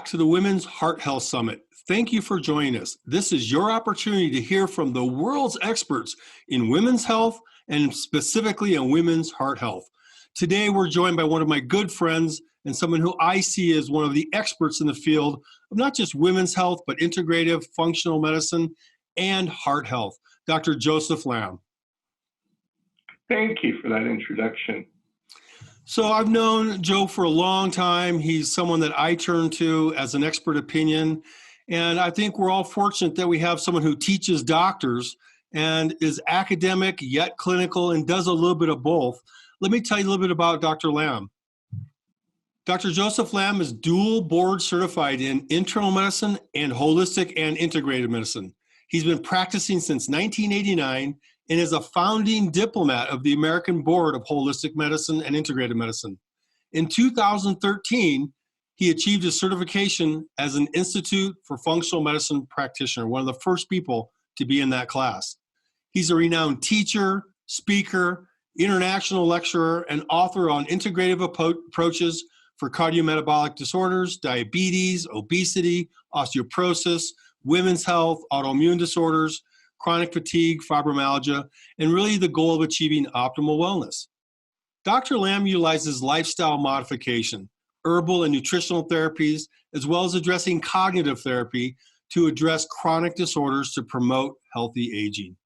to the Women's Heart Health Summit. Thank you for joining us. This is your opportunity to hear from the world's experts in women's health and specifically in women's heart health. Today, we're joined by one of my good friends and someone who I see as one of the experts in the field of not just women's health, but integrative functional medicine and heart health, Dr. Joseph Lamb. Thank you for that introduction. So I've known Joe for a long time. He's someone that I turn to as an expert opinion. And I think we're all fortunate that we have someone who teaches doctors and is academic yet clinical and does a little bit of both. Let me tell you a little bit about Dr. Lamb. Dr. Joseph Lamb is dual board certified in internal medicine and holistic and integrative medicine. He's been practicing since 1989 and is a founding diplomat of the American Board of Holistic Medicine and Integrative Medicine. In 2013, he achieved his certification as an Institute for Functional Medicine practitioner, one of the first people to be in that class. He's a renowned teacher, speaker, international lecturer, and author on integrative approaches for cardiometabolic disorders, diabetes, obesity, osteoporosis, women's health, autoimmune disorders, chronic fatigue, fibromyalgia, and really the goal of achieving optimal wellness. Dr. Lamb utilizes lifestyle modification, herbal and nutritional therapies, as well as addressing cognitive therapy to address chronic disorders to promote healthy aging.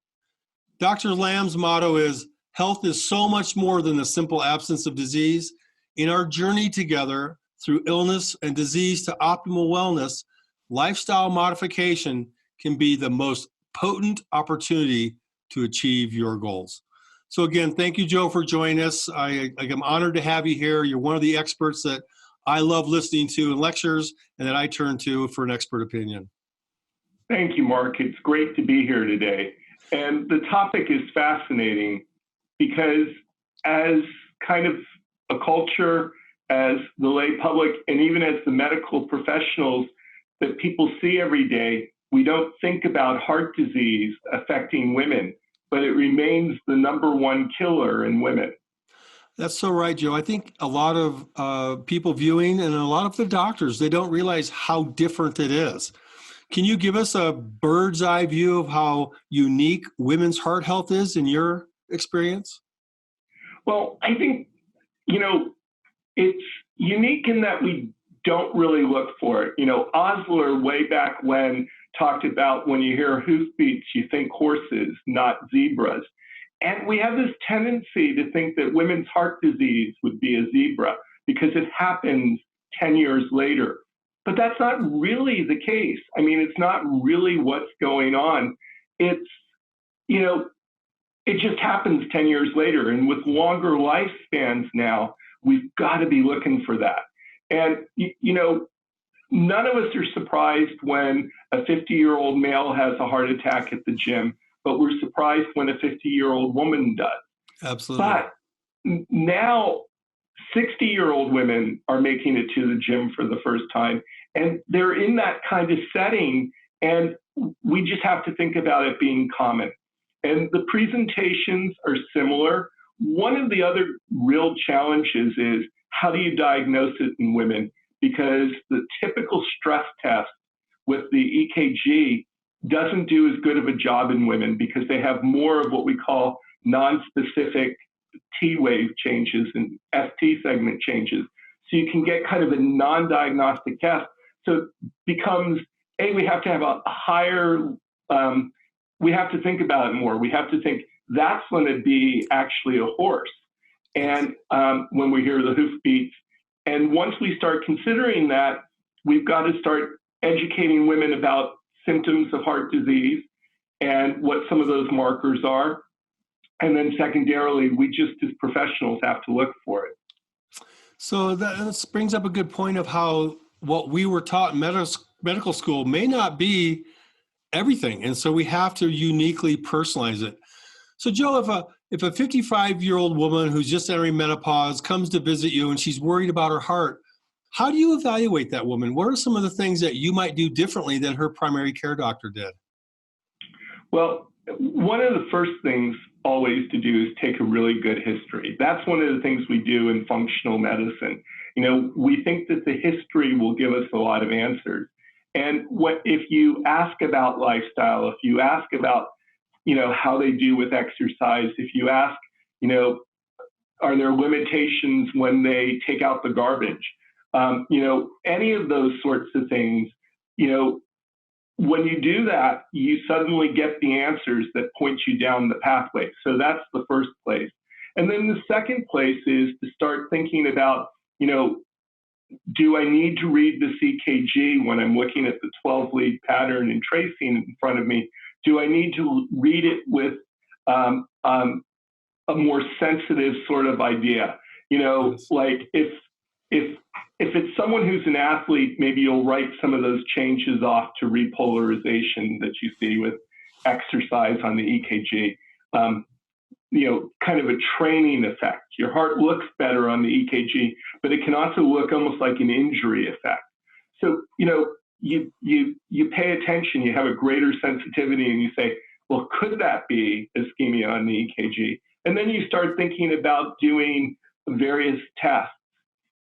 Dr. Lamb's motto is, "Health is so much more than the simple absence of disease. In our journey together through illness and disease to optimal wellness, lifestyle modification can be the most potent opportunity to achieve your goals." So again, thank you, Joe, for joining us. I'm honored to have you here. You're one of the experts that I love listening to in lectures and that I turn to for an expert opinion. Thank you, Mark. It's great to be here today. And the topic is fascinating because as kind of a culture, as the lay public, and even as the medical professionals that people see every day, we don't think about heart disease affecting women, but it remains the #1 killer in women. That's so right, Joe. I think a lot of people viewing and a lot of the doctors, they don't realize how different it is. Can you give us a bird's eye view of how unique women's heart health is in your experience? Well, I think, it's unique in that we don't really look for it. Osler, way back when, talked about when you hear hoofbeats, you think horses, not zebras. And we have this tendency to think that women's heart disease would be a zebra because it happens 10 years later. But that's not really the case. I mean, it's not really what's going on. It's, it just happens 10 years later. And with longer lifespans now, we've got to be looking for that. And, none of us are surprised when a 50-year-old male has a heart attack at the gym, but we're surprised when a 50-year-old woman does. Absolutely. But now 60-year-old women are making it to the gym for the first time, and they're in that kind of setting, and we just have to think about it being common. And the presentations are similar. One of the other real challenges is how do you diagnose it in women? Because the typical stress test with the EKG doesn't do as good of a job in women because they have more of what we call non-specific T wave changes and ST segment changes. So you can get kind of a non-diagnostic test. So it becomes, we have to have a higher, we have to think about it more. We have to think that's going to be actually a horse. And when we hear the hoofbeats, and once we start considering that, we've got to start educating women about symptoms of heart disease and what some of those markers are. And then secondarily, we just as professionals have to look for it. So that brings up a good point of how what we were taught in medical school may not be everything. And so we have to uniquely personalize it. So Joe, if a 55-year-old woman who's just entering menopause comes to visit you and she's worried about her heart, how do you evaluate that woman? What are some of the things that you might do differently than her primary care doctor did? Well, one of the first things always to do is take a really good history. That's one of the things we do in functional medicine. We think that the history will give us a lot of answers. And if you ask about lifestyle, if you ask about, how they do with exercise, if you ask, are there limitations when they take out the garbage? Any of those sorts of things, when you do that, you suddenly get the answers that point you down the pathway. So that's the first place. And then the second place is to start thinking about, do I need to read the CKG when I'm looking at the 12-lead pattern and tracing in front of me? Do I need to read it with a more sensitive sort of idea? Like if it's someone who's an athlete, maybe you'll write some of those changes off to repolarization that you see with exercise on the EKG. Kind of a training effect. Your heart looks better on the EKG, but it can also look almost like an injury effect. So, you pay attention, you have a greater sensitivity, and you say, well, could that be ischemia on the EKG? And then you start thinking about doing various tests.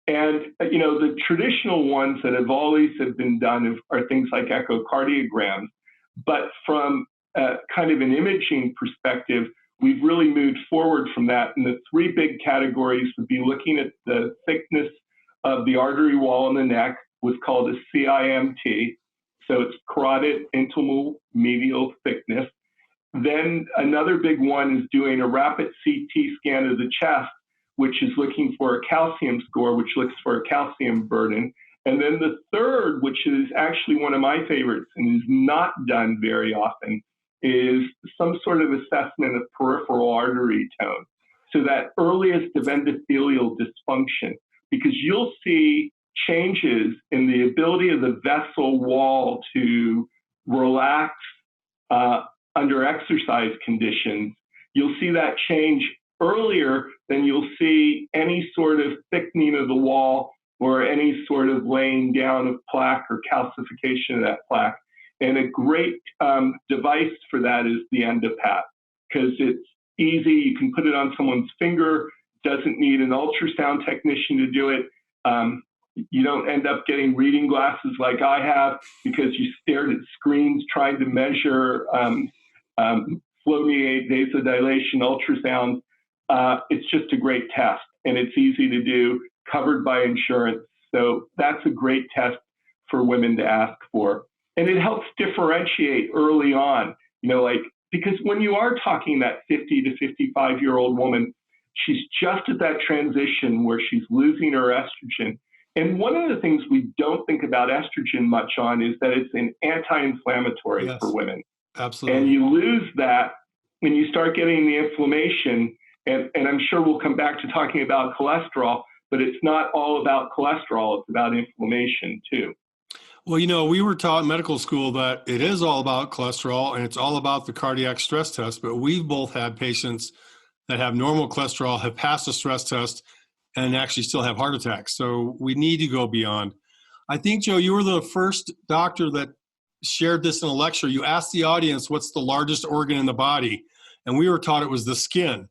And, the traditional ones that have always been done are things like echocardiograms. But from kind of an imaging perspective, we've really moved forward from that. And the three big categories would be looking at the thickness of the artery wall in the neck, what's called a CIMT. So it's carotid intimal medial thickness. Then another big one is doing a rapid CT scan of the chest, which is looking for a calcium score, which looks for a calcium burden. And then the third, which is actually one of my favorites and is not done very often, is some sort of assessment of peripheral artery tone. So that earliest of endothelial dysfunction, because you'll see changes in the ability of the vessel wall to relax under exercise conditions. You'll see that change earlier than you'll see any sort of thickening of the wall or any sort of laying down of plaque or calcification of that plaque. And a great device for that is the EndoPath, because it's easy. You can put it on someone's finger, doesn't need an ultrasound technician to do it. You don't end up getting reading glasses like I have because you stared at screens trying to measure flow-mediated vasodilation ultrasound. It's just a great test, and it's easy to do, covered by insurance. So that's a great test for women to ask for. And it helps differentiate early on, because when you are talking that 50 to 55-year-old woman, she's just at that transition where she's losing her estrogen. And one of the things we don't think about estrogen much on is that it's an anti-inflammatory for women. Absolutely. And you lose that when you start getting the inflammation. And I'm sure we'll come back to talking about cholesterol, but it's not all about cholesterol. It's about inflammation too. Well, we were taught in medical school that it is all about cholesterol and it's all about the cardiac stress test, but we've both had patients that have normal cholesterol, have passed a stress test, and actually still have heart attacks. So we need to go beyond. I think, Joe, you were the first doctor that shared this in a lecture. You asked the audience, what's the largest organ in the body? And we were taught it was the skin.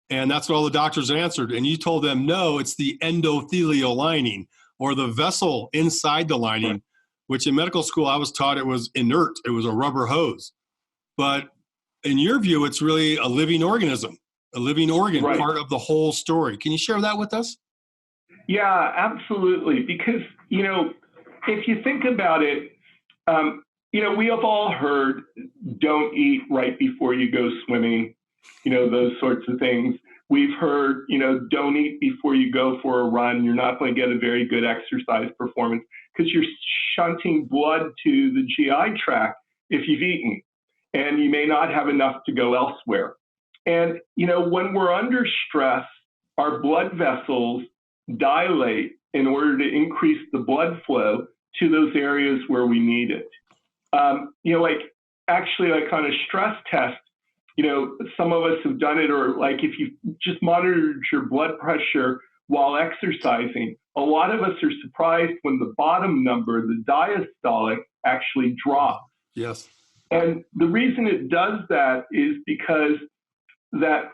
And that's what all the doctors answered. And you told them, no, it's the endothelial lining or the vessel inside the lining, which in medical school I was taught it was inert. It was a rubber hose. But in your view, it's really a living organism, a living organ, part of the whole story. Can you share that with us? Yeah, absolutely. Because, if you think about it, we have all heard, don't eat right before you go swimming, those sorts of things. We've heard, don't eat before you go for a run. You're not going to get a very good exercise performance because you're shunting blood to the GI tract if you've eaten, and you may not have enough to go elsewhere. And, when we're under stress, our blood vessels dilate in order to increase the blood flow to those areas where we need it. Like on a stress test, some of us have done it, or like if you just monitored your blood pressure while exercising, a lot of us are surprised when the bottom number, the diastolic, actually drops. Yes. And the reason it does that is because that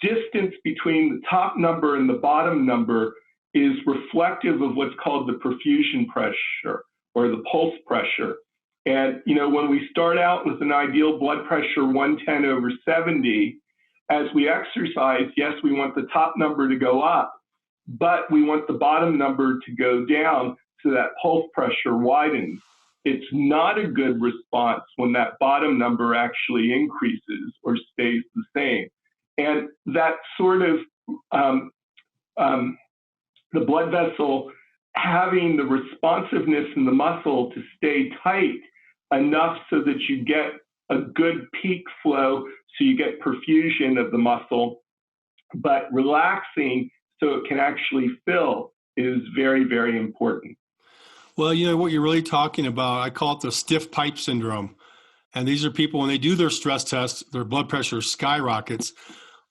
distance between the top number and the bottom number is reflective of what's called the perfusion pressure or the pulse pressure. And, when we start out with an ideal blood pressure 110/70, as we exercise, yes, we want the top number to go up, but we want the bottom number to go down so that pulse pressure widens. It's not a good response when that bottom number actually increases or stays the same. And that sort of, the blood vessel having the responsiveness in the muscle to stay tight enough so that you get a good peak flow, so you get perfusion of the muscle, but relaxing so it can actually fill is very, very important. Well, what you're really talking about, I call it the stiff pipe syndrome. And these are people, when they do their stress test, their blood pressure skyrockets.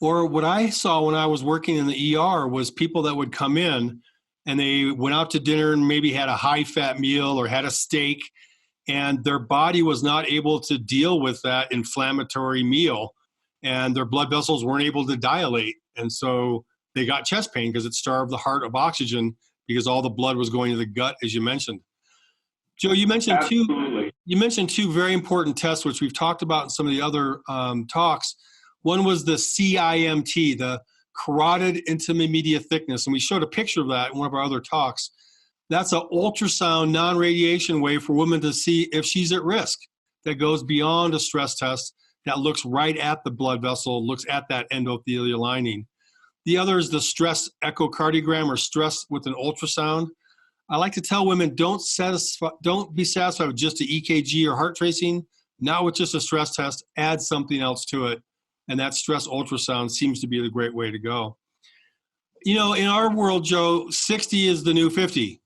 Or what I saw when I was working in the ER was people that would come in and they went out to dinner and maybe had a high-fat meal or had a steak, and their body was not able to deal with that inflammatory meal, and their blood vessels weren't able to dilate. And so they got chest pain because it starved the heart of oxygen because all the blood was going to the gut, as you mentioned. Joe, you mentioned two very important tests, which we've talked about in some of the other talks. One was the CIMT, the carotid intima media thickness, and we showed a picture of that in one of our other talks. That's an ultrasound non-radiation way for women to see if she's at risk. That goes beyond a stress test, that looks right at the blood vessel, looks at that endothelial lining. The other is the stress echocardiogram, or stress with an ultrasound. I like to tell women, don't be satisfied with just an EKG or heart tracing, not with just a stress test, add something else to it. And that stress ultrasound seems to be the great way to go. In our world, Joe, 60 is the new 50.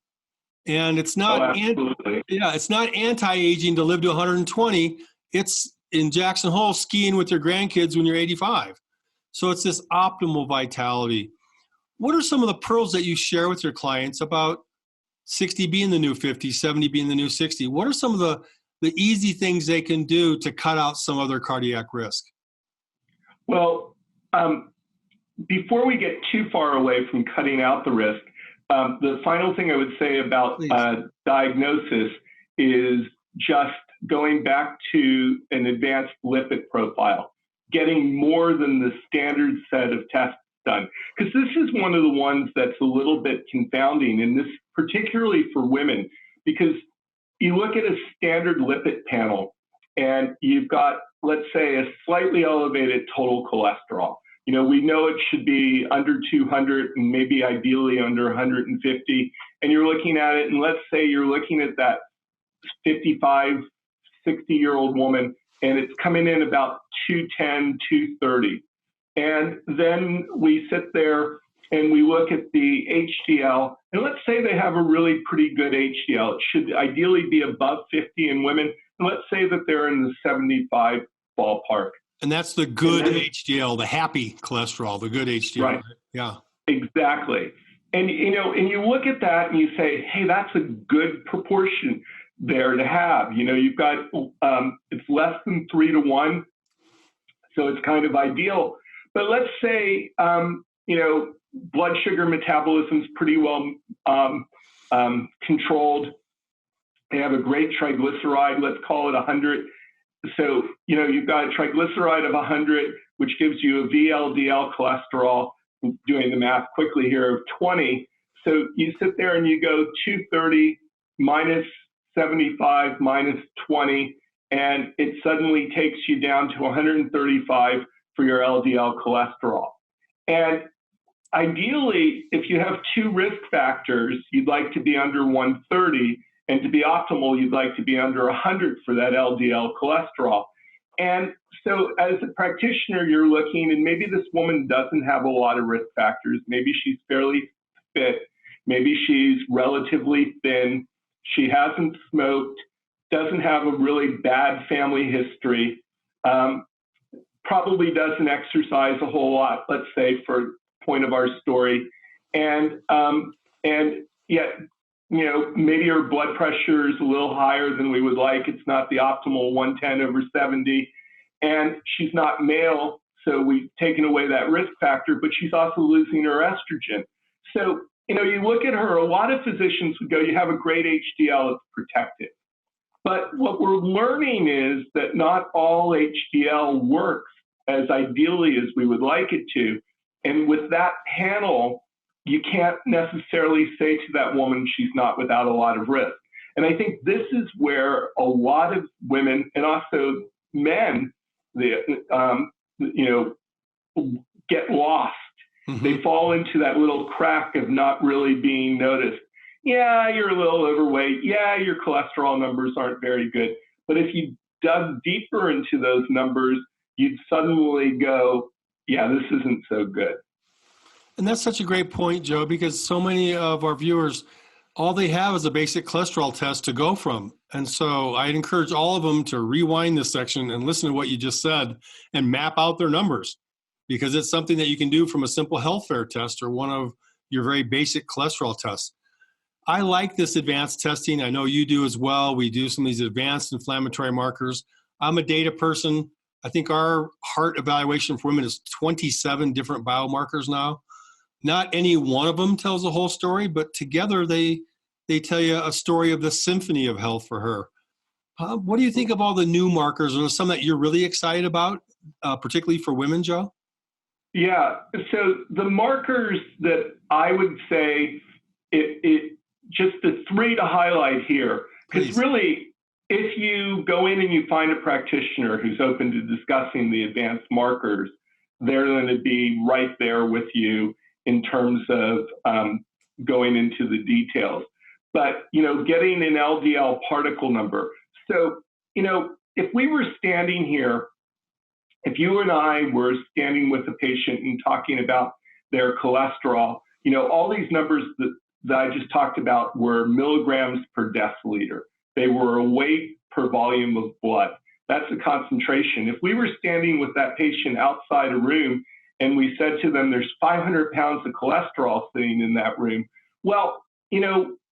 And it's not, it's not anti-aging to live to 120. It's in Jackson Hole skiing with your grandkids when you're 85. So it's this optimal vitality. What are some of the pearls that you share with your clients about 60 being the new 50, 70 being the new 60? What are some of the easy things they can do to cut out some other cardiac risk? Well, before we get too far away from cutting out the risk, the final thing I would say about diagnosis is just going back to an advanced lipid profile, getting more than the standard set of tests done. Because this is one of the ones that's a little bit confounding, and this particularly for women, because you look at a standard lipid panel and you've got, let's say, a slightly elevated total cholesterol. We know it should be under 200 and maybe ideally under 150. And you're looking at it, and let's say you're looking at that 55, 60-year-old woman, and it's coming in about 210, 230. And then we sit there and we look at the HDL, and let's say they have a really pretty good HDL. It should ideally be above 50 in women, and let's say that they're in the 75 ballpark. And that's the good HDL, the happy cholesterol, the good HDL. Right. Yeah. Exactly. And you look at that and you say, hey, that's a good proportion there to have. You've got it's less than 3-to-1, so it's kind of ideal. But let's say blood sugar metabolism is pretty well controlled. They have a great triglyceride, let's call it 100. So, you've got a triglyceride of 100, which gives you a VLDL cholesterol, doing the math quickly here, of 20. So you sit there and you go 230 minus 75 minus 20, and it suddenly takes you down to 135 for your LDL cholesterol. And ideally, if you have two risk factors, you'd like to be under 130. And to be optimal, you'd like to be under 100 for that LDL cholesterol. And so as a practitioner, you're looking, and maybe this woman doesn't have a lot of risk factors. Maybe she's fairly fit. Maybe she's relatively thin. She hasn't smoked, doesn't have a really bad family history, probably doesn't exercise a whole lot, let's say, for the point of our story. And yet, maybe her blood pressure is a little higher than we would like. It's not the optimal 110/70. And she's not male, so we've taken away that risk factor, but she's also losing her estrogen. So, you look at her, a lot of physicians would go, you have a great HDL, it's protective. But what we're learning is that not all HDL works as ideally as we would like it to. And with that panel, you can't necessarily say to that woman she's not without a lot of risk. And I think this is where a lot of women and also men, get lost. Mm-hmm. They fall into that little crack of not really being noticed. Yeah, you're a little overweight. Yeah, your cholesterol numbers aren't very good. But if you dug deeper into those numbers, you'd suddenly go, yeah, this isn't so good. And that's such a great point, Joe, because so many of our viewers, all they have is a basic cholesterol test to go from. And so I'd encourage all of them to rewind this section and listen to what you just said and map out their numbers, because it's something that you can do from a simple health fair test or one of your very basic cholesterol tests. I like this advanced testing. I know you do as well. We do some of these advanced inflammatory markers. I'm a data person. I think our heart evaluation for women is 27 different biomarkers now. Not any one of them tells the whole story, but together they tell you a story of the symphony of health for her. What do you think of all the new markers? Are there some that you're really excited about, particularly for women, Joe? Yeah, so the markers that I would say, just the three to highlight here, because really, if you go in and you find a practitioner who's open to discussing the advanced markers, they're going to be right there with you in terms of going into the details. But, getting an LDL particle number. So, if we were standing here, if you and I were standing with a patient and talking about their cholesterol, all these numbers that I just talked about were milligrams per deciliter. They were a weight per volume of blood. That's the concentration. If we were standing with that patient outside a room and we said to them, there's 500 pounds of cholesterol sitting in that room, well,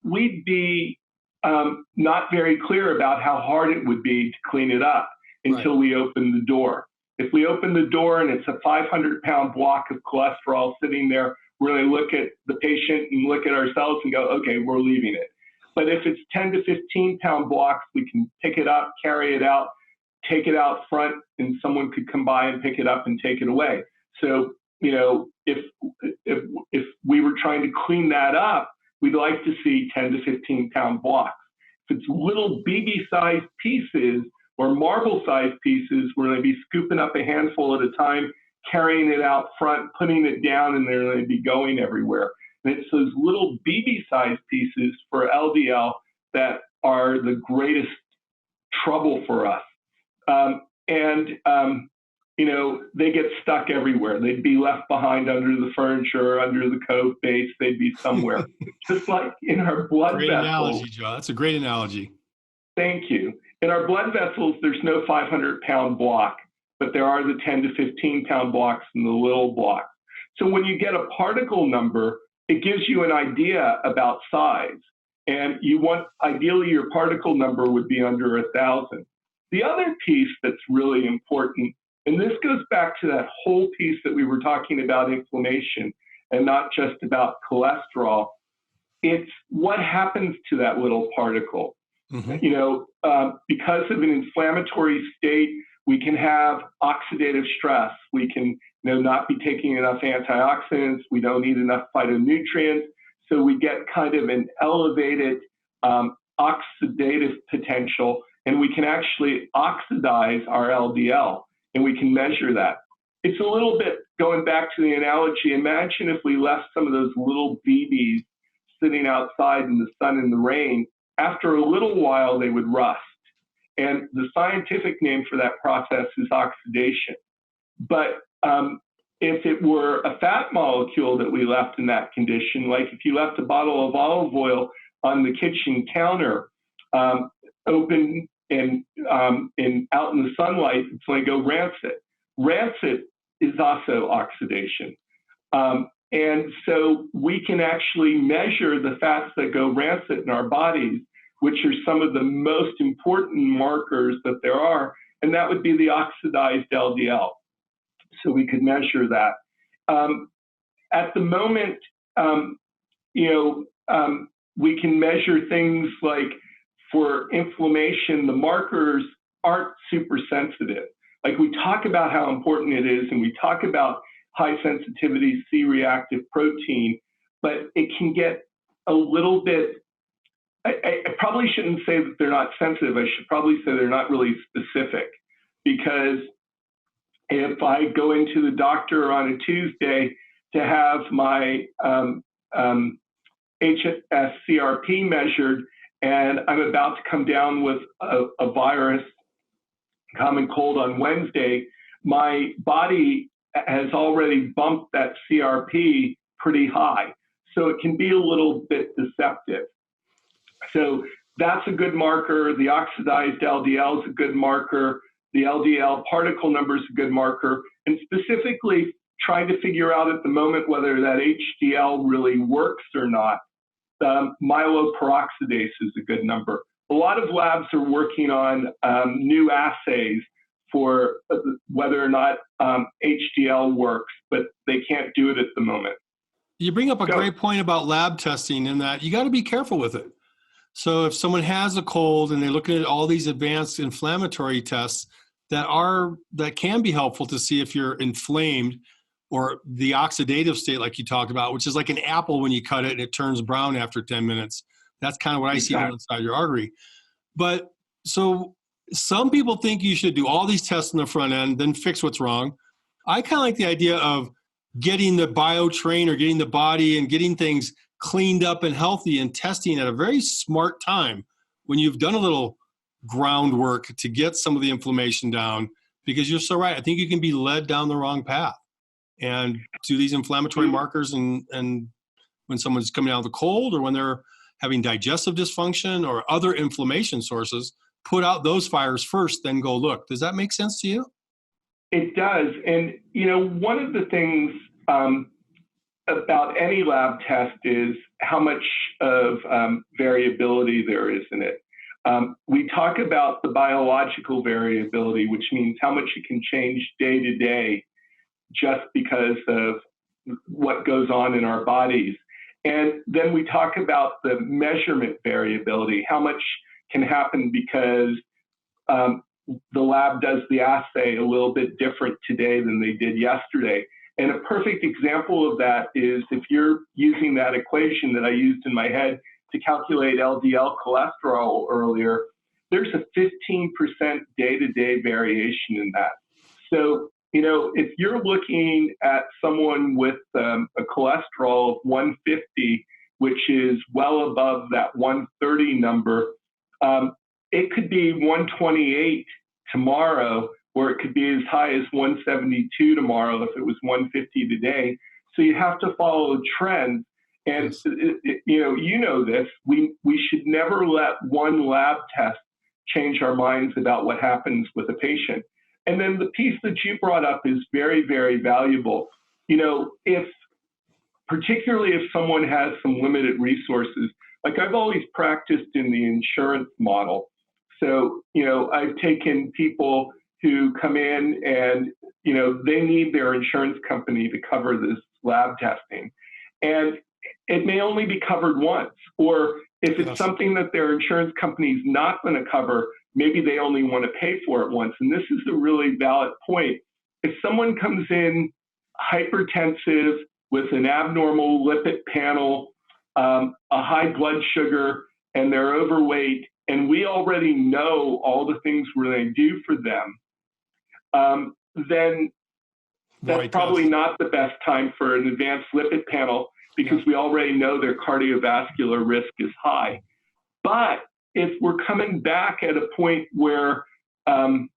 we'd be not very clear about how hard it would be to clean it up until we open the door. If we open the door and it's a 500-pound block of cholesterol sitting there, we're going to look at the patient and look at ourselves and go, okay, we're leaving it. But if it's 10 to 15-pound blocks, we can pick it up, carry it out, take it out front, and someone could come by and pick it up and take it away. So, if we were trying to clean that up, we'd like to see 10 to 15-pound blocks. If it's little BB-sized pieces or marble-sized pieces, we're going to be scooping up a handful at a time, carrying it out front, putting it down, and they're going to be going everywhere. And it's those little BB-sized pieces for LDL that are the greatest trouble for us. They get stuck everywhere. They'd be left behind under the furniture, under the coat base. They'd be somewhere, just like in our blood vessels. Great analogy, Joe. That's a great analogy. Thank you. In our blood vessels, there's no 500-pound block, but there are the 10 to 15-pound blocks and the little blocks. So when you get a particle number, it gives you an idea about size. And ideally, your particle number would be under 1,000. The other piece that's really important, and this goes back to that whole piece that we were talking about inflammation and not just about cholesterol, it's what happens to that little particle. Mm-hmm. Because of an inflammatory state, we can have oxidative stress. We can not be taking enough antioxidants. We don't need enough phytonutrients. So we get kind of an elevated oxidative potential, and we can actually oxidize our LDL, and we can measure that. It's a little bit going back to the analogy. Imagine if we left some of those little BBs sitting outside in the sun and the rain. After a little while, they would rust. And the scientific name for that process is oxidation. But if it were a fat molecule that we left in that condition, like if you left a bottle of olive oil on the kitchen counter, open and out in the sunlight, it's going to go rancid. Rancid is also oxidation. And so we can actually measure the fats that go rancid in our bodies, which are some of the most important markers that there are, and that would be the oxidized LDL. So we could measure that. At the moment, we can measure things like for inflammation, the markers aren't super sensitive. Like we talk about how important it is, and we talk about high sensitivity C-reactive protein, but it can get a little bit, I probably shouldn't say that they're not sensitive. I should probably say they're not really specific, because if I go into the doctor on a Tuesday to have my HSCRP measured, and I'm about to come down with a virus, common cold on Wednesday, my body has already bumped that CRP pretty high. So it can be a little bit deceptive. So that's a good marker. The oxidized LDL is a good marker. The LDL particle number is a good marker. And specifically trying to figure out at the moment whether that HDL really works or not, myeloperoxidase is a good number. A lot of labs are working on new assays for whether or not HDL works, but they can't do it at the moment. You bring up a great point about lab testing, in that you got to be careful with it. So if someone has a cold and they're looking at all these advanced inflammatory tests that can be helpful to see if you're inflamed, or the oxidative state like you talked about, which is like an apple when you cut it and it turns brown after 10 minutes. That's kind of what I see on inside your artery. But so some people think you should do all these tests in the front end, then fix what's wrong. I kind of like the idea of getting the biotrain, or getting the body and getting things cleaned up and healthy, and testing at a very smart time when you've done a little groundwork to get some of the inflammation down, because you're so right. I think you can be led down the wrong path and do these inflammatory markers. And when someone's coming out of the cold, or when they're having digestive dysfunction or other inflammation sources, put out those fires first, then go look. Does that make sense to you? It does. And, one of the things about any lab test is how much of variability there is in it. We talk about the biological variability, which means how much it can change day to day just because of what goes on in our bodies. And then we talk about the measurement variability, how much can happen because the lab does the assay a little bit different today than they did yesterday. And a perfect example of that is if you're using that equation that I used in my head to calculate LDL cholesterol earlier, there's a 15% day-to-day variation in that. So, if you're looking at someone with a cholesterol of 150, which is well above that 130 number, it could be 128 tomorrow, or it could be as high as 172 tomorrow if it was 150 today. So you have to follow trends. And, you know this, we should never let one lab test change our minds about what happens with a patient. And then the piece that you brought up is very, very valuable. Particularly if someone has some limited resources, like I've always practiced in the insurance model. So, I've taken people who come in and, they need their insurance company to cover this lab testing. And it may only be covered once, or if it's something that their insurance company is not going to cover, maybe they only want to pay for it once. And this is a really valid point. If someone comes in hypertensive with an abnormal lipid panel, a high blood sugar, and they're overweight, and we already know all the things we're going to do for them, then that's probably not the best time for an advanced lipid panel, because we already know their cardiovascular risk is high. But if we're coming back at a point where, 6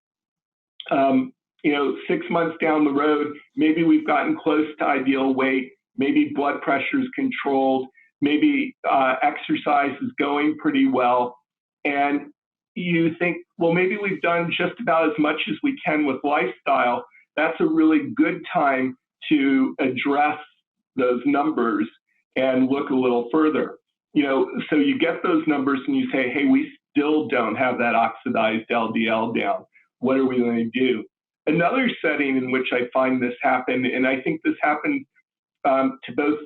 months down the road, maybe we've gotten close to ideal weight, maybe blood pressure is controlled, maybe exercise is going pretty well, and you think, well, maybe we've done just about as much as we can with lifestyle, that's a really good time to address those numbers and look a little further. So you get those numbers and you say, hey, we still don't have that oxidized LDL down. What are we going to do? Another setting in which I find this happen, and I think this happens to both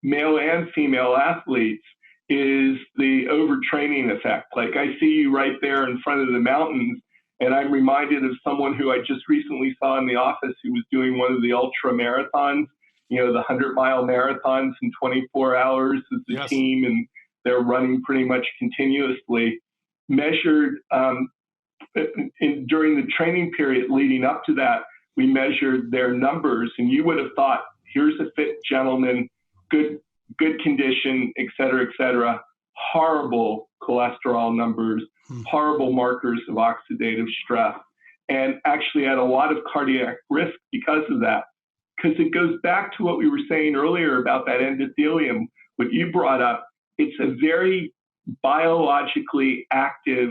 male and female athletes is the overtraining effect. Like I see you right there in front of the mountains, and I'm reminded of someone who I just recently saw in the office who was doing one of the ultra marathons, the 100-mile marathons in 24 hours as a Yes. team, and they're running pretty much continuously, measured during the training period leading up to that, we measured their numbers, and you would have thought, here's a fit gentleman, good condition, et cetera, horrible cholesterol numbers, horrible markers of oxidative stress, and actually had a lot of cardiac risk because of that. Because it goes back to what we were saying earlier about that endothelium, what you brought up. It's a very biologically active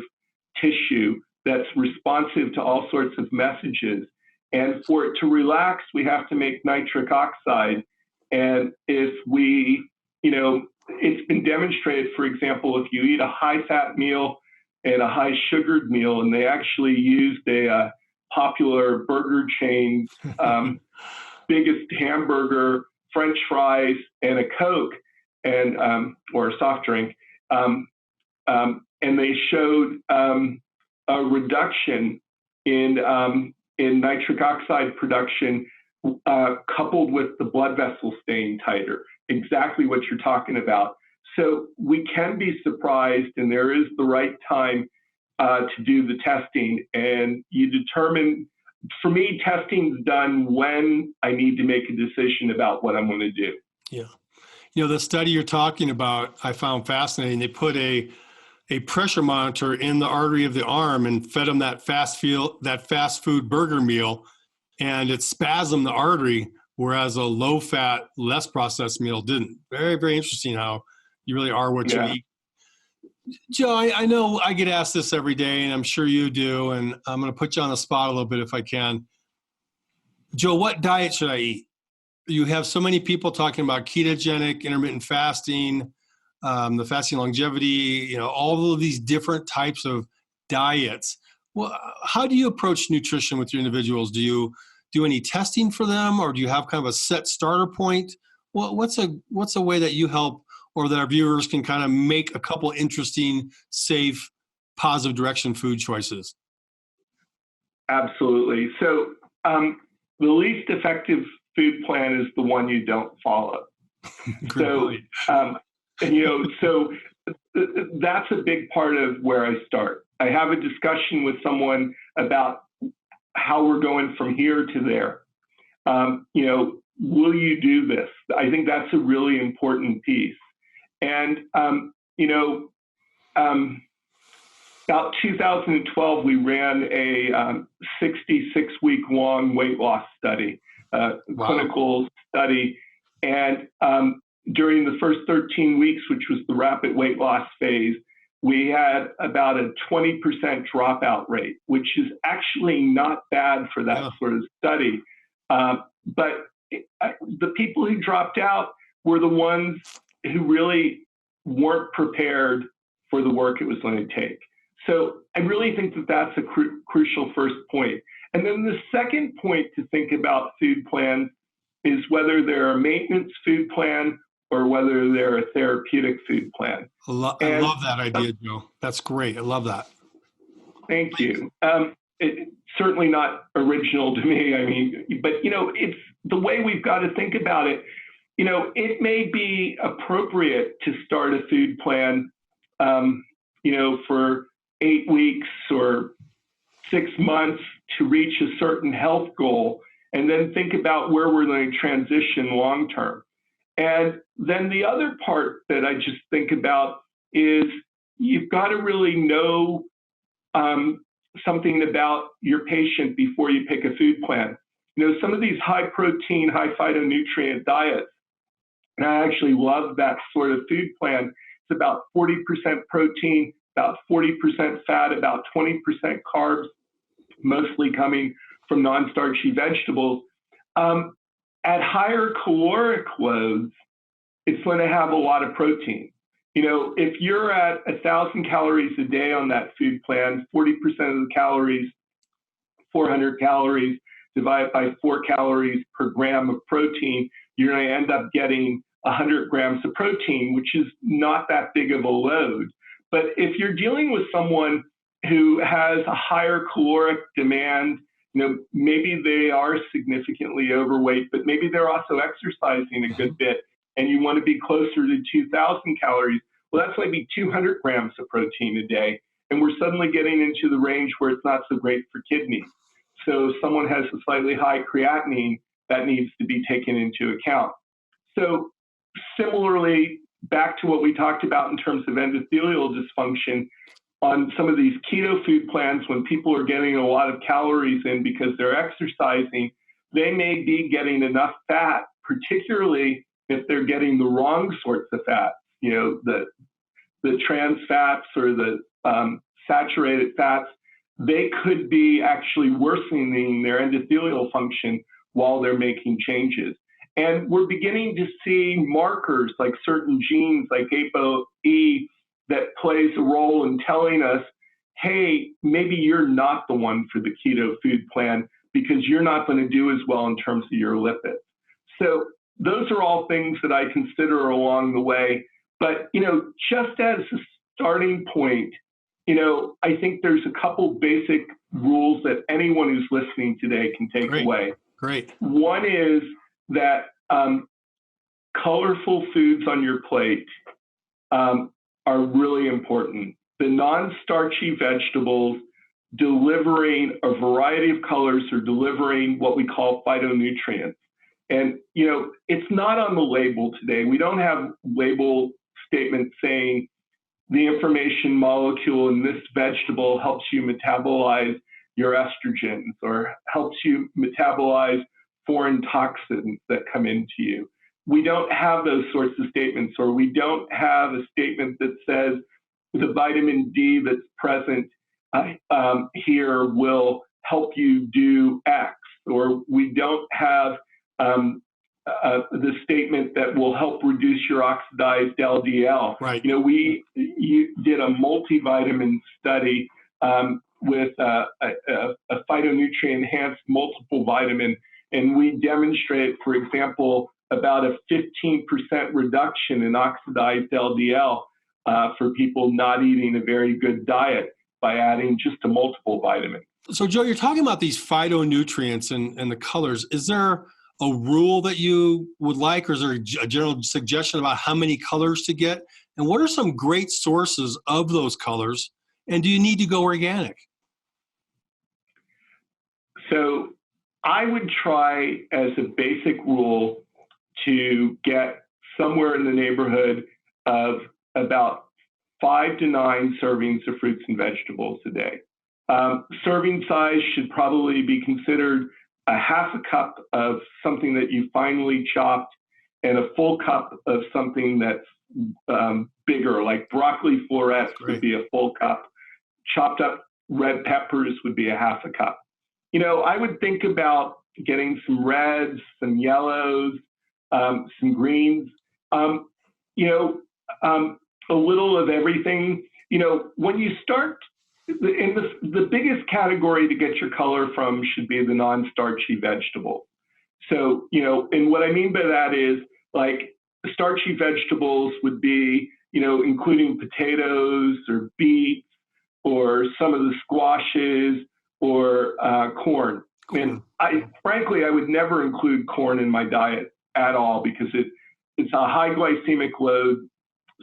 tissue that's responsive to all sorts of messages. And for it to relax, we have to make nitric oxide. And if we, it's been demonstrated, for example, if you eat a high-fat meal and a high-sugared meal, and they actually used a popular burger chain's biggest hamburger, French fries, and a Coke, and or a soft drink, and they showed a reduction in nitric oxide production coupled with the blood vessel staying tighter, exactly what you're talking about. So we can be surprised, and there is the right time to do the testing. And you determine, for me, testing's done when I need to make a decision about what I'm going to do. Yeah. The study you're talking about, I found fascinating. They put a pressure monitor in the artery of the arm and fed them that fast food burger meal, and it spasmed the artery, whereas a low-fat, less processed meal didn't. Very, very interesting how you really are what you eat. Joe, I know I get asked this every day, and I'm sure you do, and I'm going to put you on the spot a little bit if I can. Joe, what diet should I eat? You have so many people talking about ketogenic, intermittent fasting, the fasting longevity, all of these different types of diets. Well, how do you approach nutrition with your individuals? Do you do any testing for them, or do you have kind of a set starter point? Well, what's a way that you help, or that our viewers can kind of make a couple interesting, safe, positive direction food choices? Absolutely. So the least effective food plan is the one you don't follow. So, so that's a big part of where I start. I have a discussion with someone about how we're going from here to there. Will you do this? I think that's a really important piece. And, about 2012, we ran a 66-week long weight loss study, clinical study. And during the first 13 weeks, which was the rapid weight loss phase, we had about a 20% dropout rate, which is actually not bad for that sort of study. But the people who dropped out were the ones who really weren't prepared for the work it was going to take. So I really think that that's a crucial first point. And then the second point to think about food plans is whether they're a maintenance food plan or whether they're a therapeutic food plan. I love that idea, Joe. That's great. I love that. Thank you. It's certainly not original to me. I mean, but it's the way we've got to think about it. It may be appropriate to start a food plan, for 8 weeks or 6 months to reach a certain health goal, and then think about where we're going to transition long term. And then the other part that I just think about is you've got to really know something about your patient before you pick a food plan. Some of these high protein, high phytonutrient diets, and I actually love that sort of food plan. It's about 40% protein, about 40% fat, about 20% carbs, mostly coming from non-starchy vegetables. At higher caloric loads, it's going to have a lot of protein. If you're at 1,000 calories a day on that food plan, 40% of the calories, 400 calories, divided by 4 calories per gram of protein, you're going to end up getting 100 grams of protein, which is not that big of a load. But if you're dealing with someone who has a higher caloric demand, maybe they are significantly overweight, but maybe they're also exercising a good bit, and you want to be closer to 2,000 calories. Well, that's maybe 200 grams of protein a day. And we're suddenly getting into the range where it's not so great for kidneys. So if someone has a slightly high creatinine, that needs to be taken into account. So similarly, back to what we talked about in terms of endothelial dysfunction, on some of these keto food plans, when people are getting a lot of calories in because they're exercising, they may be getting enough fat, particularly if they're getting the wrong sorts of fats, the trans fats or the saturated fats. They could be actually worsening their endothelial function while they're making changes. And we're beginning to see markers like certain genes like ApoE that plays a role in telling us, hey, maybe you're not the one for the keto food plan because you're not going to do as well in terms of your lipids. So those are all things that I consider along the way. But, just as a starting point, I think there's a couple basic rules that anyone who's listening today can take away. Great. One is that colorful foods on your plate are really important. The non-starchy vegetables delivering a variety of colors or delivering what we call phytonutrients. And, it's not on the label today. We don't have label statements saying the information molecule in this vegetable helps you metabolize your estrogens or helps you metabolize foreign toxins that come into you. We don't have those sorts of statements, or we don't have a statement that says the vitamin D that's present here will help you do X, or we don't have the statement that will help reduce your oxidized LDL. Right. You did a multivitamin study with a phytonutrient-enhanced multiple vitamin, and we demonstrate, for example, about a 15% reduction in oxidized LDL for people not eating a very good diet by adding just a multiple vitamin. So, Joe, you're talking about these phytonutrients and the colors. Is there a rule that you would like, or is there a general suggestion about how many colors to get? And what are some great sources of those colors? And do you need to go organic? So I would try as a basic rule to get somewhere in the neighborhood of about 5 to 9 servings of fruits and vegetables a day. Serving size should probably be considered a half a cup of something that you finely chopped and a full cup of something that's bigger, like broccoli florets would be a full cup. Chopped up red peppers would be a half a cup. I would think about getting some reds, some yellows, some greens, a little of everything. When you start, the biggest category to get your color from should be the non-starchy vegetables. So, and what I mean by that is like starchy vegetables would be, including potatoes or beets or some of the squashes or corn. And frankly, I would never include corn in my diet at all because it's a high glycemic load,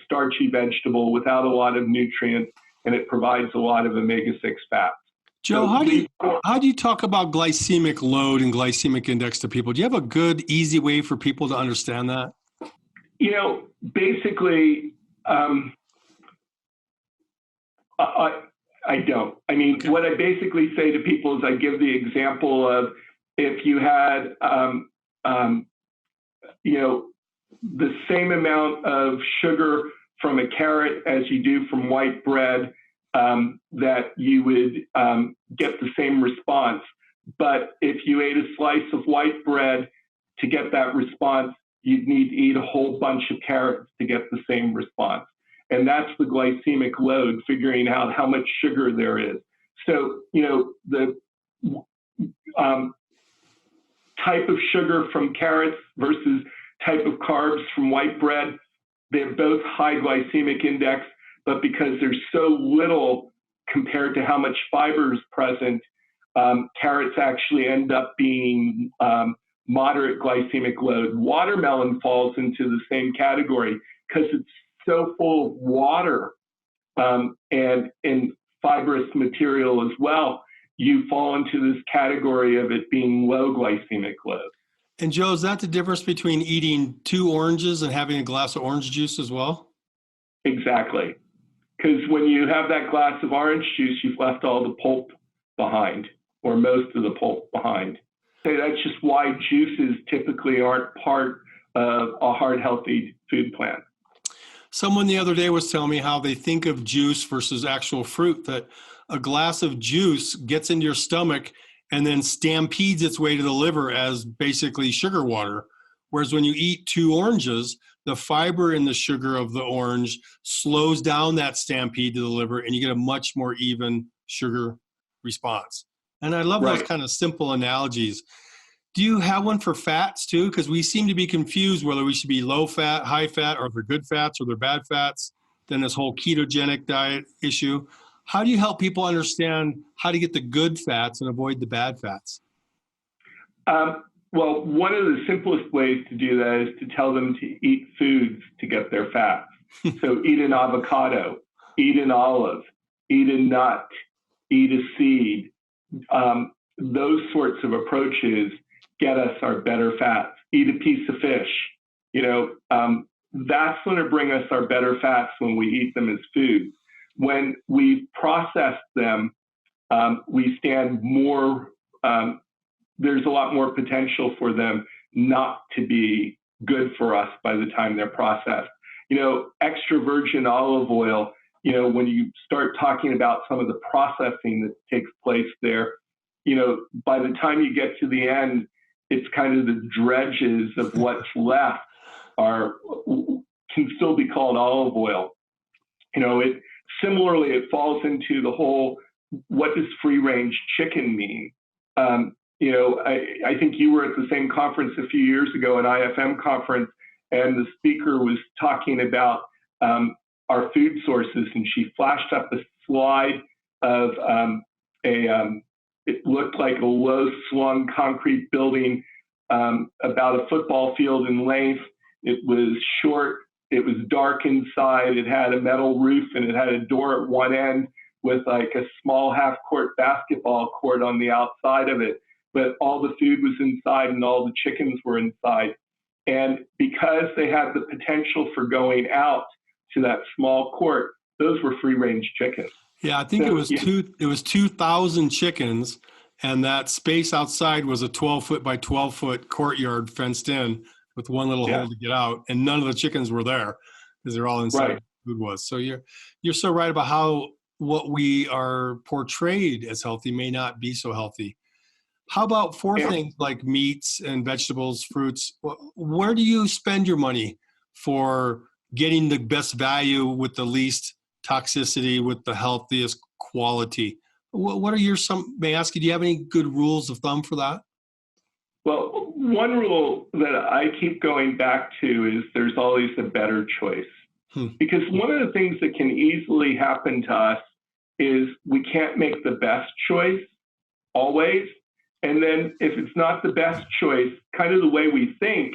starchy vegetable without a lot of nutrients, and it provides a lot of omega-6 fats. Joe, how do you talk about glycemic load and glycemic index to people? Do you have a good, easy way for people to understand that? Basically, I don't. I mean, what I basically say to people is I give the example of if you had, the same amount of sugar from a carrot as you do from white bread, that you would get the same response. But if you ate a slice of white bread to get that response, you'd need to eat a whole bunch of carrots to get the same response. And that's the glycemic load, figuring out how much sugar there is. So, the type of sugar from carrots versus type of carbs from white bread. They have both high glycemic index, but because there's so little compared to how much fiber is present, carrots actually end up being moderate glycemic load. Watermelon falls into the same category because it's so full of water and fibrous material as well. You fall into this category of it being low glycemic load. And Joe, is that the difference between eating 2 oranges and having a glass of orange juice as well? Exactly. Because when you have that glass of orange juice, you've left all the pulp behind, or most of the pulp behind. So that's just why juices typically aren't part of a heart healthy food plan. Someone the other day was telling me how they think of juice versus actual fruit, that a glass of juice gets into your stomach and then stampedes its way to the liver as basically sugar water. Whereas when you eat 2 oranges, the fiber in the sugar of the orange slows down that stampede to the liver and you get a much more even sugar response. And I love those kind of simple analogies. Do you have one for fats too? Because we seem to be confused whether we should be low fat, high fat, or if they're good fats or they're bad fats. Then this whole ketogenic diet issue. How do you help people understand how to get the good fats and avoid the bad fats? Well, one of the simplest ways to do that is to tell them to eat foods to get their fats. So eat an avocado, eat an olive, eat a nut, eat a seed. Those sorts of approaches get us our better fats. Eat a piece of fish. That's going to bring us our better fats when we eat them as food. When we process them, we stand more, there's a lot more potential for them not to be good for us by the time they're processed. Extra virgin olive oil, when you start talking about some of the processing that takes place there, by the time you get to the end, it's kind of the dredges of what's left can still be called olive oil. Similarly, it falls into the whole, what does free range chicken mean? I think you were at the same conference a few years ago, an IFM conference, and the speaker was talking about our food sources, and she flashed up a slide of it looked like a low-slung concrete building about a football field in length. It was short. It was dark inside. It had a metal roof, and it had a door at one end with like a small half-court basketball court on the outside of it. But all the food was inside, and all the chickens were inside. And because they had the potential for going out to that small court, those were free-range chickens. Yeah, I think it was 2,000 chickens, and that space outside was a 12-foot by 12-foot courtyard fenced in with one little hole to get out, and none of the chickens were there because they're all inside where the food was. So you're so right about how what we are portrayed as healthy may not be so healthy. How about for things like meats and vegetables, fruits? Where do you spend your money for getting the best value with the least toxicity, with the healthiest quality? What are may I ask you, do you have any good rules of thumb for that? Well, one rule that I keep going back to is there's always a better choice. Because one of the things that can easily happen to us is we can't make the best choice always. And then if it's not the best choice, kind of the way we think,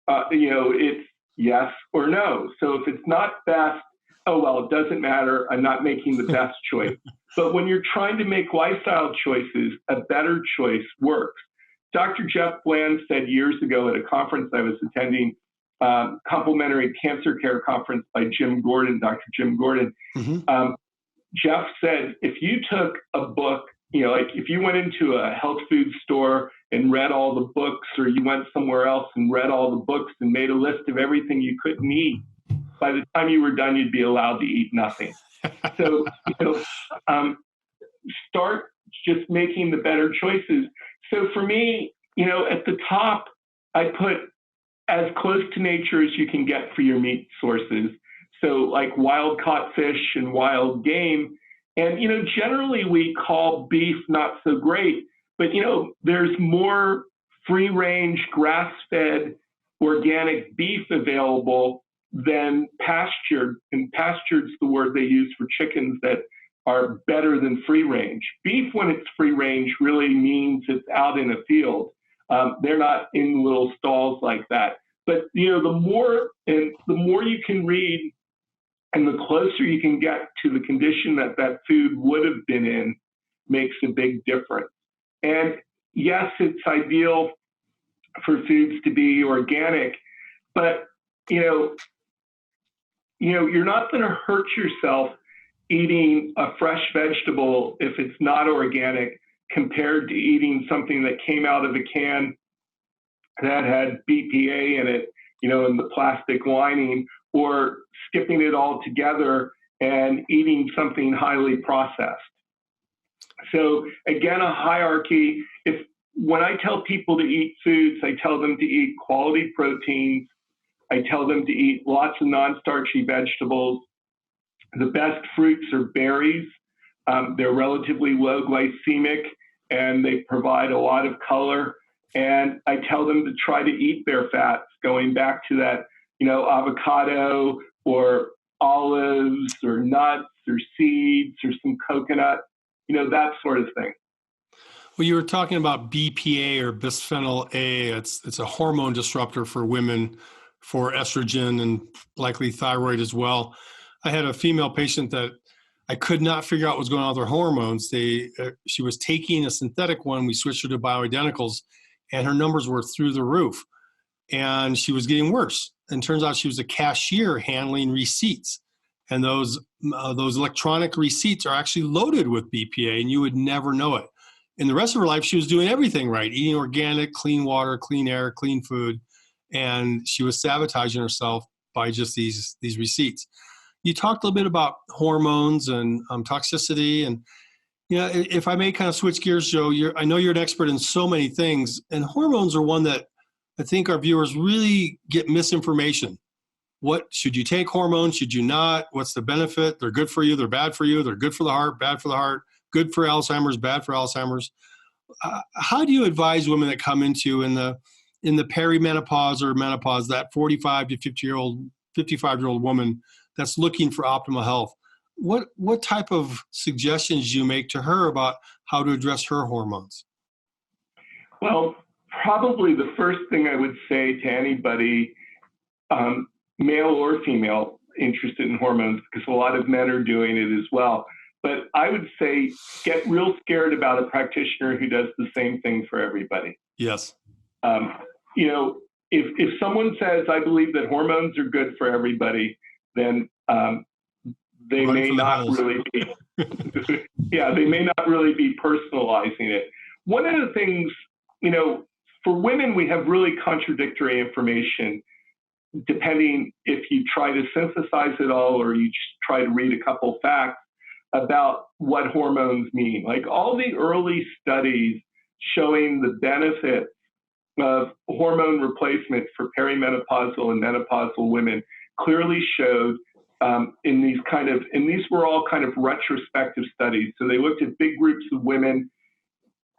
it's yes or no. So if it's not best, oh, well, it doesn't matter. I'm not making the best choice. But when you're trying to make lifestyle choices, a better choice works. Dr. Jeff Bland said years ago at a conference I was attending, Complementary Cancer Care Conference by Jim Gordon, Dr. Jim Gordon. Jeff said, if you took a book, like if you went into a health food store and read all the books, or you went somewhere else and read all the books and made a list of everything you couldn't eat, by the time you were done, you'd be allowed to eat nothing. So, start just making the better choices. So for me, at the top, I put as close to nature as you can get for your meat sources. So like wild caught fish and wild game. And, generally we call beef not so great, but, there's more free range, grass fed, organic beef available than pastured. And pastured's the word they use for chickens that are better than free range. Beef, when it's free range, really means it's out in a field. They're not in little stalls like that. But the more you can read, and the closer you can get to the condition that that food would have been in, makes a big difference. And yes, it's ideal for foods to be organic, but you're not going to hurt yourself eating a fresh vegetable if it's not organic, compared to eating something that came out of a can that had BPA in it, in the plastic lining, or skipping it all together and eating something highly processed. So again, a hierarchy. When I tell people to eat foods, I tell them to eat quality proteins. I tell them to eat lots of non-starchy vegetables. The best fruits are berries. They're relatively low glycemic, and they provide a lot of color. And I tell them to try to eat their fats, going back to that, avocado or olives or nuts or seeds or some coconut, that sort of thing. Well, you were talking about BPA or bisphenol A. It's a hormone disruptor for women, for estrogen and likely thyroid as well. I had a female patient that I could not figure out what was going on with her hormones. She was taking a synthetic one. We switched her to bioidenticals, and her numbers were through the roof. And she was getting worse. And turns out she was a cashier handling receipts. And those electronic receipts are actually loaded with BPA, and you would never know it. In the rest of her life, she was doing everything right, eating organic, clean water, clean air, clean food, and she was sabotaging herself by just these receipts. You talked a little bit about hormones and toxicity, and if I may kind of switch gears, Joe, I know you're an expert in so many things, and hormones are one that I think our viewers really get misinformation. What should you take hormones? Should you not? What's the benefit? They're good for you. They're bad for you. They're good for the heart, bad for the heart, good for Alzheimer's, bad for Alzheimer's. How do you advise women that come into in the perimenopause or menopause, that 45 to 55-year-old woman that's looking for optimal health? What type of suggestions do you make to her about how to address her hormones? Well, probably the first thing I would say to anybody, male or female, interested in hormones, because a lot of men are doing it as well. But I would say get real scared about a practitioner who does the same thing for everybody. Yes. If someone says, I believe that hormones are good for everybody, then they may not really be, they may not really be personalizing it. One of the things, for women, we have really contradictory information, depending if you try to synthesize it all or you just try to read a couple facts about what hormones mean. Like all the early studies showing the benefits of hormone replacement for perimenopausal and menopausal women clearly showed these were all kind of retrospective studies. So they looked at big groups of women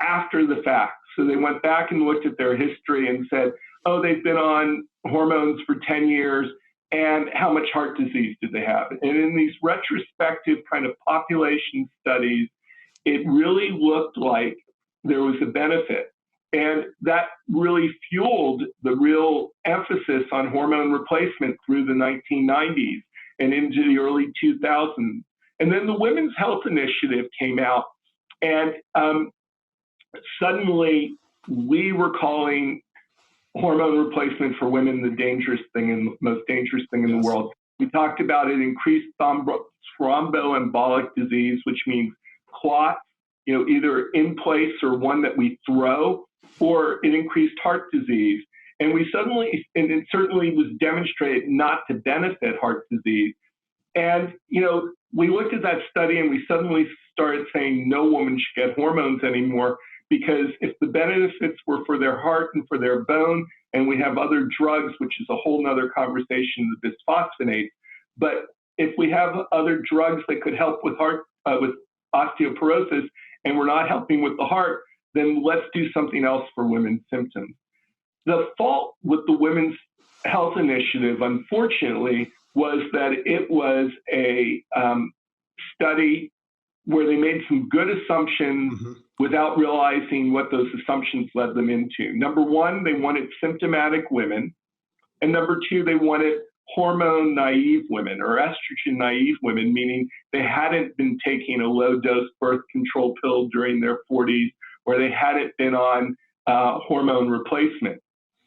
after the fact. So they went back and looked at their history and said, oh, they've been on hormones for 10 years, and how much heart disease did they have? And in these retrospective kind of population studies, it really looked like there was a benefit. And that really fueled the real emphasis on hormone replacement through the 1990s and into the early 2000s. And then the Women's Health Initiative came out, and suddenly we were calling hormone replacement for women the dangerous thing and most dangerous thing in the world. We talked about it increased thromboembolic disease, which means clots, either in place or one that we throw, or it increased heart disease. And it certainly was demonstrated not to benefit heart disease. And, we looked at that study and we suddenly started saying no woman should get hormones anymore, because if the benefits were for their heart and for their bone, and we have other drugs, which is a whole nother conversation, the bisphosphonates, but if we have other drugs that could help with with osteoporosis, and we're not helping with the heart, then let's do something else for women's symptoms. The fault with the women's health initiative, unfortunately, was that it was a study where they made some good assumptions without realizing what those assumptions led them into. Number one, they wanted symptomatic women. And number two, they wanted hormone naive women or estrogen naive women, meaning they hadn't been taking a low dose birth control pill during their 40s, or they hadn't been on hormone replacement.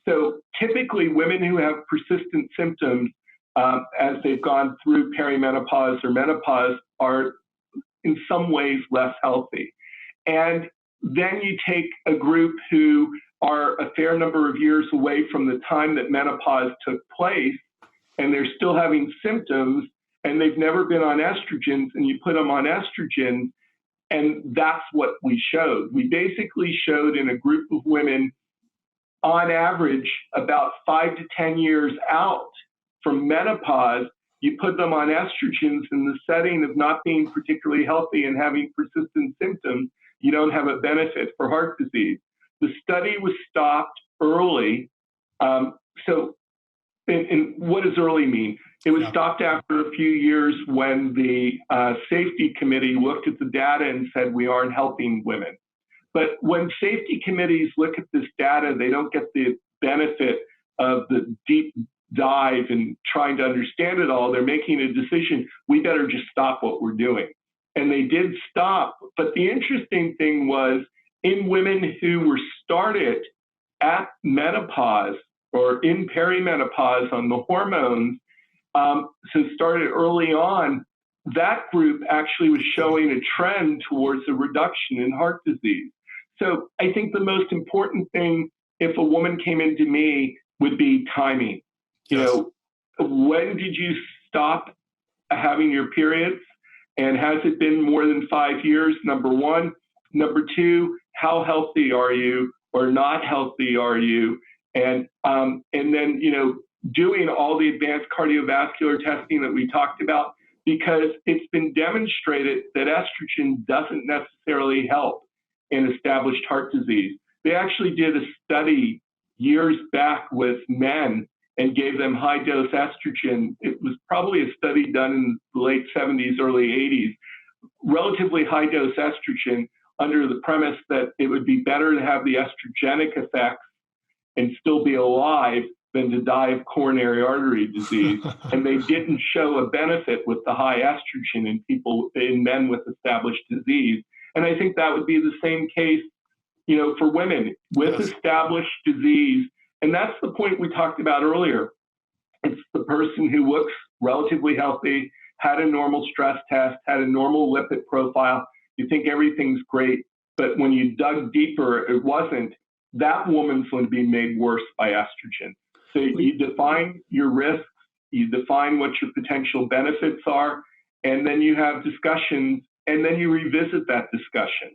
So typically women who have persistent symptoms as they've gone through perimenopause or menopause are in some ways less healthy. And then you take a group who are a fair number of years away from the time that menopause took place, and they're still having symptoms, and they've never been on estrogens, and you put them on estrogen, and that's what we showed. We basically showed in a group of women, on average, about 5 to 10 years out from menopause, you put them on estrogens in the setting of not being particularly healthy and having persistent symptoms, you don't have a benefit for heart disease. The study was stopped early. And what does early mean? It was stopped after a few years when the safety committee looked at the data and said, we aren't helping women. But when safety committees look at this data, they don't get the benefit of the deep dive and trying to understand it all. They're making a decision, we better just stop what we're doing. And they did stop. But the interesting thing was, in women who were started at menopause or in perimenopause on the hormones, so started early on, that group actually was showing a trend towards a reduction in heart disease. So I think the most important thing, if a woman came into me, would be timing. You know, when did you stop having your periods? And has it been more than 5 years? Number one. Number two, how healthy are you or not healthy are you? And then, you know, doing all the advanced cardiovascular testing that we talked about, because it's been demonstrated that estrogen doesn't necessarily help in established heart disease. They actually did a study years back with men and gave them high dose estrogen. It was probably a study done in the late 70s, early 80s, relatively high dose estrogen under the premise that it would be better to have the estrogenic effects and still be alive than to die of coronary artery disease. And they didn't show a benefit with the high estrogen in men with established disease. And I think that would be the same case, you know, for women with established disease. And that's the point we talked about earlier. It's the person who looks relatively healthy, had a normal stress test, had a normal lipid profile. You think everything's great, but when you dug deeper, it wasn't. That woman's going to be made worse by estrogen. So you define your risks, you define what your potential benefits are, and then you have discussions, and then you revisit that discussion.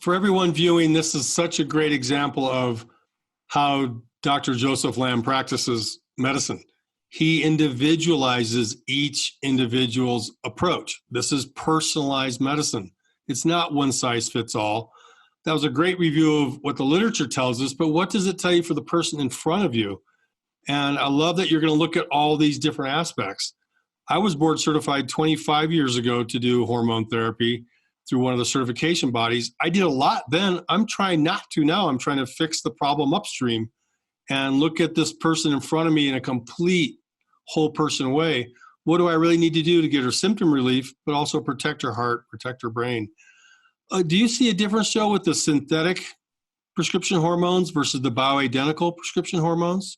For everyone viewing, this is such a great example of how Dr. Joseph Lamb practices medicine. He individualizes each individual's approach. This is personalized medicine. It's not one size fits all. That was a great review of what the literature tells us, but what does it tell you for the person in front of you? And I love that you're going to look at all these different aspects. I was board certified 25 years ago to do hormone therapy through one of the certification bodies. I did a lot then. I'm trying not to now. I'm trying to fix the problem upstream and look at this person in front of me in a complete whole person way. What do I really need to do to get her symptom relief, but also protect her heart, protect her brain? Do you see a difference, Joe, with the synthetic prescription hormones versus the bioidentical prescription hormones?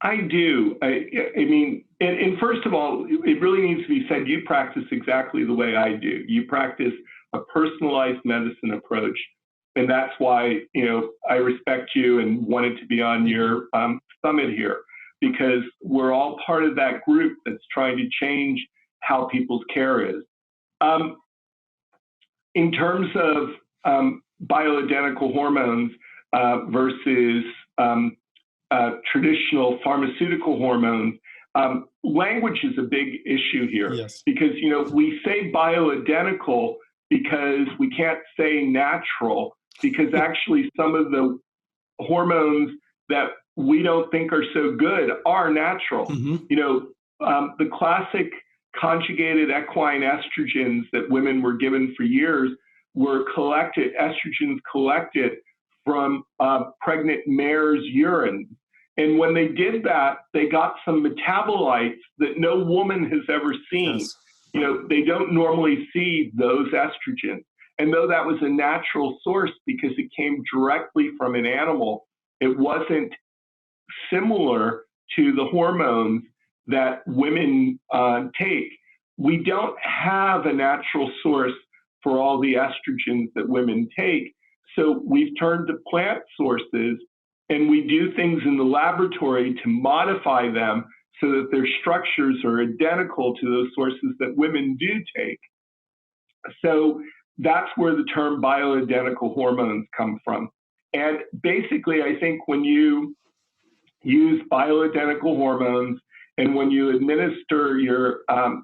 I do. I mean, and first of all, it really needs to be said, you practice exactly the way I do. You practice a personalized medicine approach. And that's why, you know, I respect you and wanted to be on your summit here, because we're all part of that group that's trying to change how people's care is. In terms of bioidentical hormones versus traditional pharmaceutical hormones, language is a big issue here. Yes. Because, you know, we say bioidentical because we can't say natural, because actually some of the hormones that we don't think are so good are natural. Mm-hmm. The classic conjugated equine estrogens that women were given for years were estrogens collected from pregnant mare's urine. And when they did that, they got some metabolites that no woman has ever seen. Yes. They don't normally see those estrogens. And though that was a natural source because it came directly from an animal, it wasn't similar to the hormones that women take. We don't have a natural source for all the estrogens that women take. So we've turned to plant sources, and we do things in the laboratory to modify them so that their structures are identical to those sources that women do take. So that's where the term bioidentical hormones come from. And basically, I think when you use bioidentical hormones and when you administer your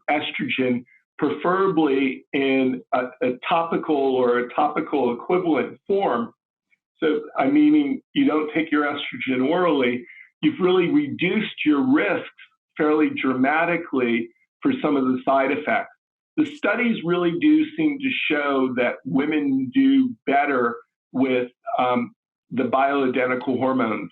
estrogen, preferably in a topical or a topical equivalent form, so I'm meaning you don't take your estrogen orally, you've really reduced your risks fairly dramatically for some of the side effects. The studies really do seem to show that women do better with the bioidentical hormones.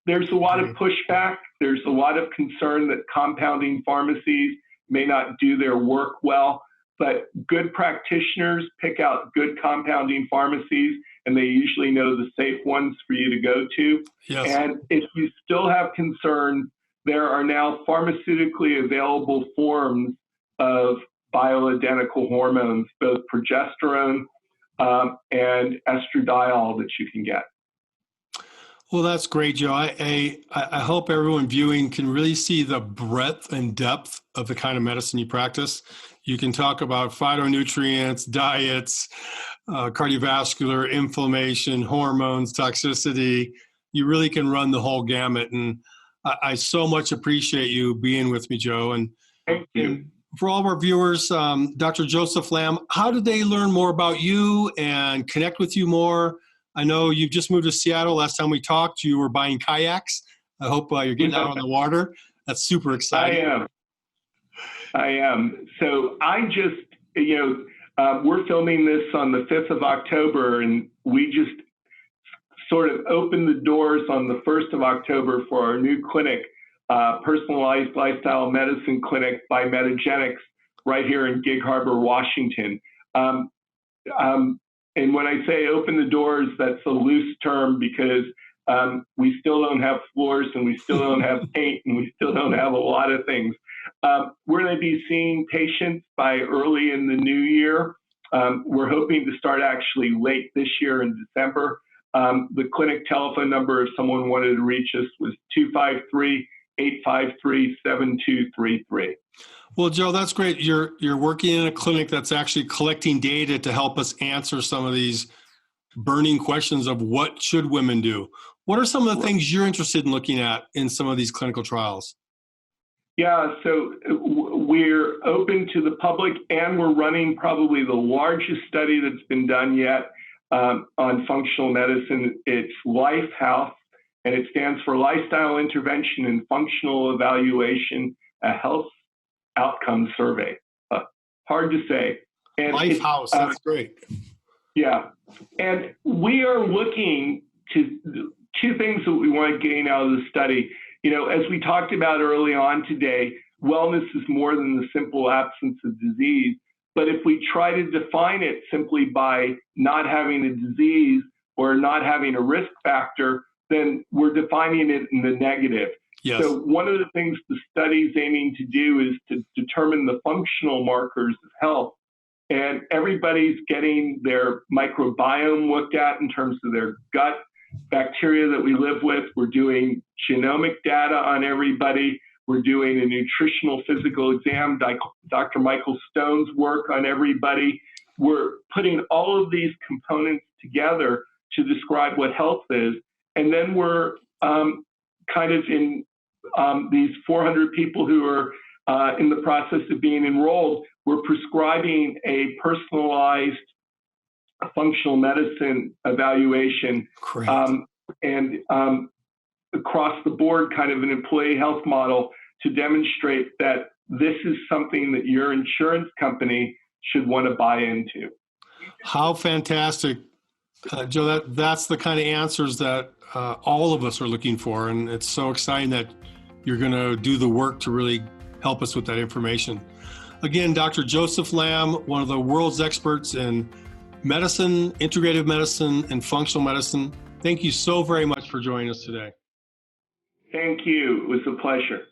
There's a lot of pushback. There's a lot of concern that compounding pharmacies may not do their work well, but good practitioners pick out good compounding pharmacies, and they usually know the safe ones for you to go to. Yes. And if you still have concerns, there are now pharmaceutically available forms of bioidentical hormones, both progesterone and estradiol that you can get. Well, that's great, Joe. I hope everyone viewing can really see the breadth and depth of the kind of medicine you practice. You can talk about phytonutrients, diets, cardiovascular, inflammation, hormones, toxicity. You really can run the whole gamut. And I so much appreciate you being with me, Joe. And thank you. For all of our viewers, Dr. Joseph Lamb, how did they learn more about you and connect with you more? I know you've just moved to Seattle. Last time we talked, you were buying kayaks. I hope you're getting out on the water. That's super exciting. I am. So I just, we're filming this on the 5th of October, and we just sort of opened the doors on the 1st of October for our new clinic, Personalized Lifestyle Medicine Clinic by Metagenics, right here in Gig Harbor, Washington. And when I say open the doors, that's a loose term because we still don't have floors and we still don't have paint and we still don't have a lot of things. We're going to be seeing patients by early in the new year. We're hoping to start actually late this year in December. The clinic telephone number, if someone wanted to reach us, was 253-853-7233. Well, Joe, that's great. You're working in a clinic that's actually collecting data to help us answer some of these burning questions of what should women do. What are some of the things you're interested in looking at in some of these clinical trials? Yeah, so we're open to the public, and we're running probably the largest study that's been done yet on functional medicine. It's LifeHealth, and it stands for Lifestyle Intervention and Functional Evaluation, a Health Outcome Survey. Hard to say. And LifeHealth, that's great. Yeah, and we are looking to two things that we want to gain out of the study. As we talked about early on today, wellness is more than the simple absence of disease. But if we try to define it simply by not having a disease or not having a risk factor, then we're defining it in the negative. Yes. So one of the things the study is aiming to do is to determine the functional markers of health. And everybody's getting their microbiome looked at in terms of their gut bacteria that we live with. We're doing genomic data on everybody. We're doing a nutritional physical exam, Dr. Michael Stone's work on everybody. We're putting all of these components together to describe what health is. And then we're kind of in these 400 people who are in the process of being enrolled, we're prescribing a personalized functional medicine evaluation. across the board kind of an employee health model to demonstrate that this is something that your insurance company should want to buy into. How fantastic, Joe. That's the kind of answers that all of us are looking for. And it's so exciting that you're going to do the work to really help us with that information. Again, Dr. Joseph Lamb, one of the world's experts in medicine, integrative medicine, and functional medicine. Thank you so very much for joining us today. Thank you. It was a pleasure.